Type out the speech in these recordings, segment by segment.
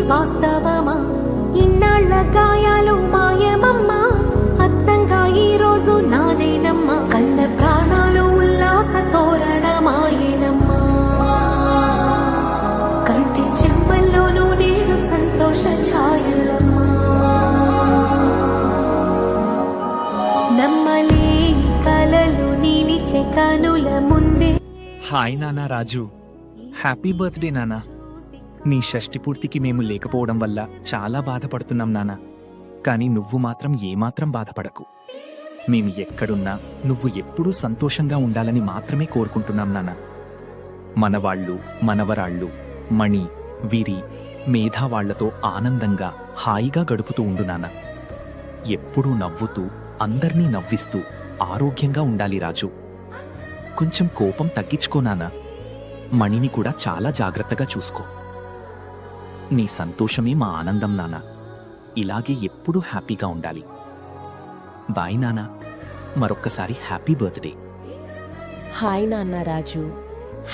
వాస్తవమా? ఇన్నాళ్ల గాయాలు మాయమమ్మా, అచ్చంగా ఈ రోజు నాదేనమ్మా. కన్న ప్రాణాలు ఉల్లాస తోరణమాయేనమ్మా. కంటి చెంపల్లోనూ నేడు సంతోష ఛాయలమ్మా. నమ్మలేని కలలు నిలిచే కనుల ముందే. హాయ్ నానా రాజు, హ్యాపీ బర్త్డే నానా. నీ షష్టి పూర్తికి మేము లేకపోవడం వల్ల చాలా బాధపడుతున్నాం నానా. కానీ నువ్వు మాత్రం ఏమాత్రం బాధపడకు. మేము ఎక్కడున్నా నువ్వు ఎప్పుడూ సంతోషంగా ఉండాలని మాత్రమే కోరుకుంటున్నాం నానా. మనవాళ్ళు, మనవరాళ్ళు, మణి, విరి, మేధా వాళ్లతో ఆనందంగా హాయిగా గడుపుతూ ఉండు నానా. ఎప్పుడూ నవ్వుతూ అందర్నీ నవ్విస్తూ ఆరోగ్యంగా ఉండాలి రాజు. కొంచెం కోపం తగ్గించుకో నానా. మణిని కూడా చాలా జాగ్రత్తగా చూసుకో. నీ సంతోషమే మా ఆనందం నానా. ఇలాగే ఎప్పుడూ హ్యాపీగా ఉండాలి. బాయ్ నానా. మరొక్కసారి హ్యాపీ బర్త్డే. హాయ్ నాన్న రాజు,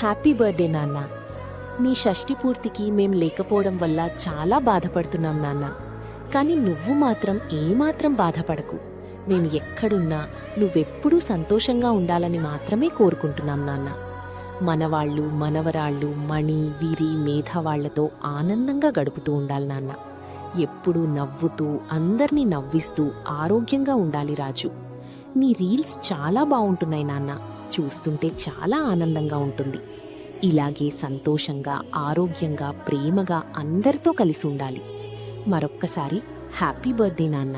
హ్యాపీ బర్త్డే నాన్న. నీ షష్టి పూర్తికి మేం లేకపోవడం వల్ల చాలా బాధపడుతున్నాం నాన్న. కానీ నువ్వు మాత్రం ఏమాత్రం బాధపడకు. మేము ఎక్కడున్నా నువ్వెప్పుడూ సంతోషంగా ఉండాలని మాత్రమే కోరుకుంటున్నాం నాన్న. మనవాళ్ళు, మనవరాళ్ళు, మణి, వీరి, మేధావాళ్లతో ఆనందంగా గడుపుతూ ఉండాలి నాన్న. ఎప్పుడూ నవ్వుతూ అందర్నీ నవ్విస్తూ ఆరోగ్యంగా ఉండాలి రాజు. నీ రీల్స్ చాలా బావుంటున్నాయి నాన్న. చూస్తుంటే చాలా ఆనందంగా ఉంటుంది. ఇలాగే సంతోషంగా, ఆరోగ్యంగా, ప్రేమగా అందరితో కలిసి ఉండాలి. మరొక్కసారి హ్యాపీ బర్త్డే నాన్న.